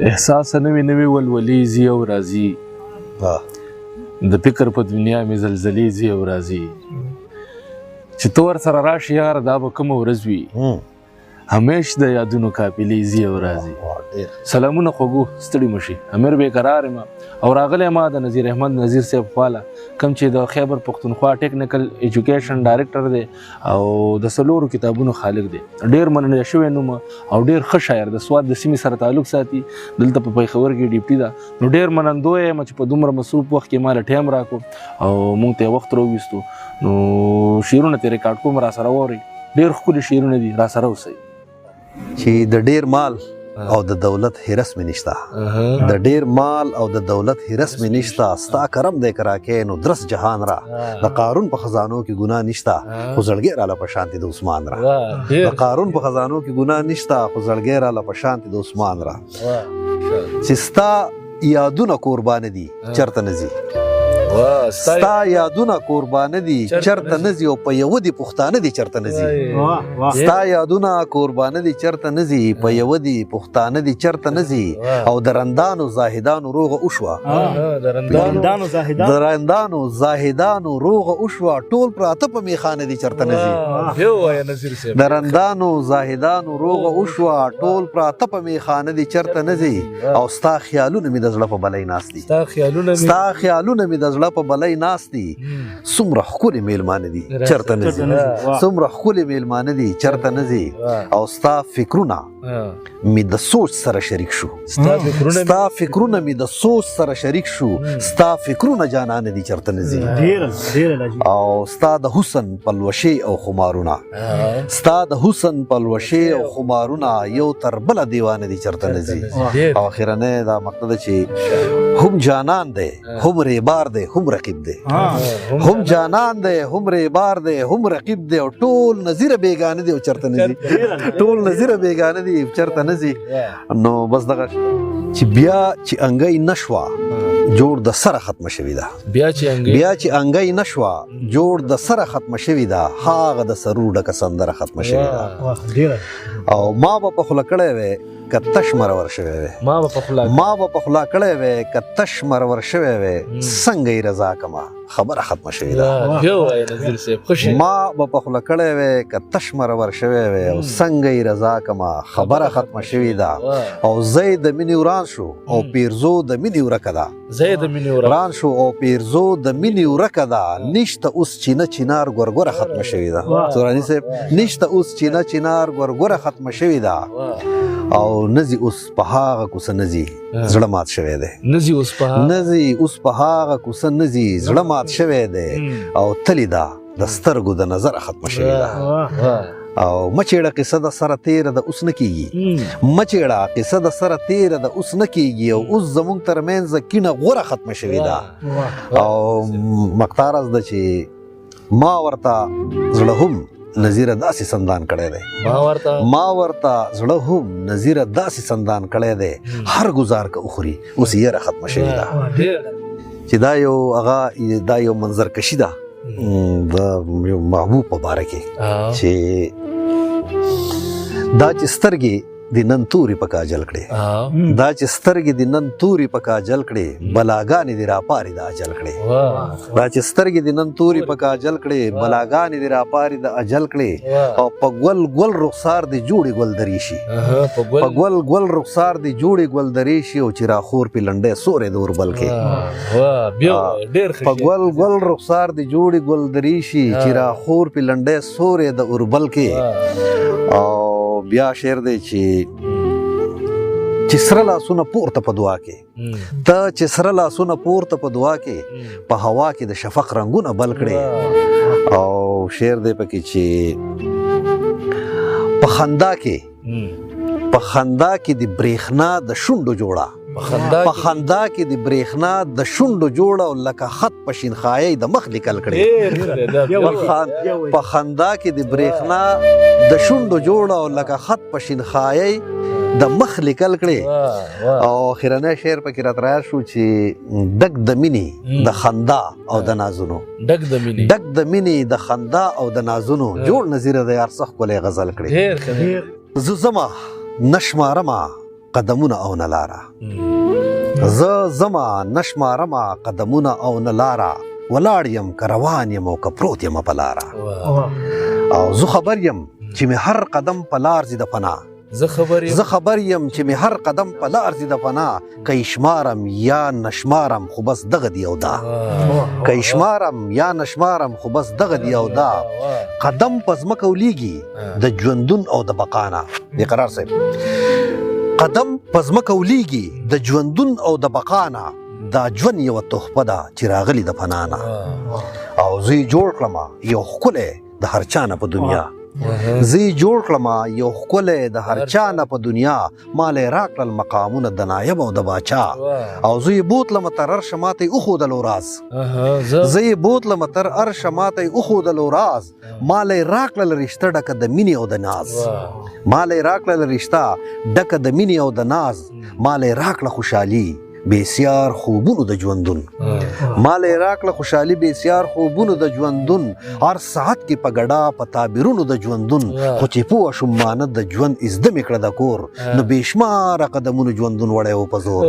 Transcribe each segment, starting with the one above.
احساس نوې نوې ولولې ځي او راځي، د فکر په دنیا مې زلزلې ځي او راځي، چې ته ورسره راشي یاره دا به کومه ورځ وي، همیش د یادونو قافلې ځي او راځي. سلامونه خوږو، ستړي مه شي، امیر بېقرار یم او راغلی ما د نظیر احمد نظیر صاحب خواله، کوم چې د خیبر پښتونخوا ټیکنیکل ایجوکیشن ډایرکټر دی او د 4 کتابونو خالق دی، ډېر منل شوی نوم او ډېر ښه شاعر د سوات د سیمې سره تعلق ساتي، دلته په پیښور کې ډیپټي ده. نو ډېر منندوی یم چې په دومره مصروف وخت کې ما له ټایم راکړو او موږ ته یې وخت راوویستو. نو شعرونه ترې ریکارډ کوم، راسره واورئ، ډېر ښکلي شعرونه دي، راسره اوسئ. چې د ډیر مال او د دولت هرس مې نشته، د ډیر مال او د دولت هرس مې نشته، ستا کرم دی که راکې نو درس جهان را، د قارون په خزانو کې ګناه نشته خو زړګی راله په شانتې د عثمان را، د قارون په خزانو کې ګناه نشته خو زړګی راله په شانتې د عثمان را، چې ستا یادونه قربانه دي چرته نه ځي، ستا یادونه قربانه دي چرته نه ځي او په یوه دي پښتانه دي چرته نه ځي، ستا یادونه قربانه دي چرته نه ځي، په یوه دي پښتانه دي چرته نه ځي، او د رندانو زاهدانو روغه وشوه، د رندانو زاهدانو روغه وشوه، ټول پراته په میخانه دي چرته نه ځي، د رندانو زاهدانو روغه وشوه، ټول پراته په میخانه دي چرته نه ځي، او ستا خیالونه مې د زړه په بلۍ ناست دي، ستا خیالونه مې د زړه په بلۍ ناست دي، څومره ښکلې میلمانه دي چرته نه ځي، څومره ښکلې میلمانه دي چرته نه ځي، او ستا فکرونه مې د سوچ سره شریک شو، ستا فکرونه مې د سوچ سره شریک شو، ستا فکرونه جانانه دي چرته نه ځي، او ستا د حسن پلوشې او خمارونه، ستا د حسن پلوشې او خمارونه یو تر بله دیوانه دي چرته نه ځي، او اخرنی دا مقصد چې هم جانان دی هم ریبار دی هم رقیب دی، هم جانان دی هم ریبار دی هم رقیب دی، او ټول نظیره بیگانه دی او چرته نه ځي، ټول نظیره بیگانه دی چرته نه ځي. نو بس دغه چې بیا چې انګی نشوه جوړ د سره ختمه شوې ده، بیا چې انګی نشوه جوړ د سره ختمه شوې ده، هغه د سرو ډکه سندره ختمه شوې ده، او ما به په خوله کړی وی که تش مرور شوی وی، ما به په خوله کړی وی که تش مرور شوی وی، څنګه یې رضا کما خبره ختمه شوې ده، ما به په خوله کړی وی که تش مرور شوی وی او څنګه یې رضا کما خبره ختمه شوې ده، او زی د مینې وران شو او پیرزو د مینې ورکه ده، وران شو او پیرزو د مینې ورکه ده، نشته اوس چینه چینار ګورګوره ختمه شوې ده، سوراني صاحب نشته اوس چینه چینار ګورګوره ختمه شوې ده، او نزی اوس په هغه کوڅه نزی زړه مات شوی دی، نزی اوس په هغه کوڅه نزی زړه مات شوی دی، او تلی دا د سترګو د نظر ختمه شوې ده، او مچېړه قصه د سره تیره د اوس نه کیږي، مچېړه قصه د سره تیره د اوس نه کیږي، او اوس زموږ ترمنځ کینه غوره ختمه شوې ده، او مقتار از ده چې ما ورته زړه هم نظیره داسې سندان کړی دی، ما ورته زړه هم نظیره داسې سندان کړی دی، هر گزار که اخوري اوس یره ختمه شوې ده، چې دا یو هغه دا یو منظرکشي ده د یو محبوب په باره کې، چې دا چې سترګې د نن تورې په کاجل کړې، دا چې سترګې د نن تورې په کاجل کړې، بلاګانې دې راپارې د اجل کړې، دا چې سترګې د نن تورې په کاجل کړې، بلاګانې دې راپارې د اجل کړې، او په ګل ګل رخسار دې جوړې ګل درې شي، په ګل ګل رخسار دې جوړې ګل درې شي، او چې راخور پې لنډۍ سورې د اوربل کې، په ګل ګل رخسار دې جوړې ګل درې شي، چې راخور پې لنډۍ سورې د اوربل کې، او بیا شعر دی چې سره لاسونه پورته په دعا کې، ته چې سره لاسونه پورته په دعا کې، په هوا کې د شفق رنګونه بل کړې، او شعر دی پکې چې په خندا کې د برېښنا د شونډو جوړه، په خندا کې د برېښنا د شونډو جوړه، او لکه خط په شینخایۍ د مخ لیکل کړې، په خندا کې د برېښنا د شونډو جوړه، او لکه خط په شینخایۍ د مخ لیکل کړې، او اخرنی شعر پکې راته رایاد شو چې ډک د مینې د خندا او د نازونو، ډک د مینې د خندا او د نازونو، جوړ نظیره د یار څه ښکلی غزل کړې، زه ځمه نشمارمه قدمونه او نه لاره زه زما نشمارمه قدمونه او نه لاره ولاړ یم که روان یم او که پروت یم په لاره او زه خبر یم چې مې هر قدم په لار ځي د فنا زه خبر یم چې مې هر قدم په لار ځي د فنا که شمارم یا نشمارم خو بس دغه دی او دا که شمارم یا نشمارم خو بس دغه دی او دا قدم په ځمکه ولیږي د ژوندون او د بقا نه قرار صاحب قدم په ځمکه ولیږي د ژوندون او د بقا نه دا ژوند یوه تحفه ده چې راغلي د فنا نه او زه یې جوړ کړمه یو ښکلی د هر چا نه په دنیا زه یې جوړ کړمه یو ښکلی د هر چا نه په دنیا مالی راکړل مقامونه د نایب او د باچا او زه یې بوتلمه تر عرشه ماته یې وښودلو راز زه یې بوتلمه تر عرشه ماته یې وښودلو راز مالی راکړل رشته ډکه د مینې او د ناز مالی راکړل رشته ډکه د مینې او د ناز مالی راکړه خوشحالي بسیار خوبونو د ژوندون مالی راکړه خوشحالي بسیار خوبونو د ژوندون هر ساعت کې په ګډا په تعبیرونو د ژوندون خو چې پوه شم مانه د ژوند زده مې کړه د کور نو بېشماره قدمونو ژوندون وړی و په زور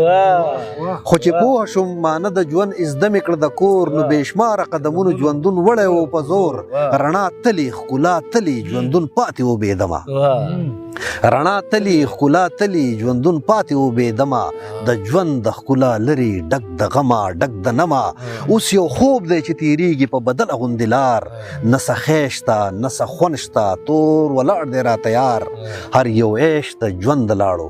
خو چې پوه شم مانه د ژوند زده مې کړه د کور نو بېشماره قدمونو ژوندون وړی و په زور رڼا تلې ښکلا تلې ژوندون پاتې و بېدمه رڼا تلې ښکلا تلې ژوندون پاتې و بېدمه د ژوند د ښکلا لري ډک د غمه ډک د نمه اوس یو خوب دی چې تیریږي په بدله غوندې لار نه څه خی شته نه څه خوند شته تور ولاړ دی را تیار هر یو عیش د ژوند د لاړو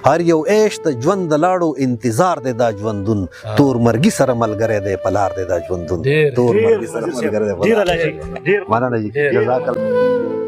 هر یو عیش د ژوند د لاړو انتظار دی دا ژوندون تور مرګي سره ملګری دی په لار دی دا ژوندون تور مرګي سره ملګری دی په لار. مننه جي جزاک الله.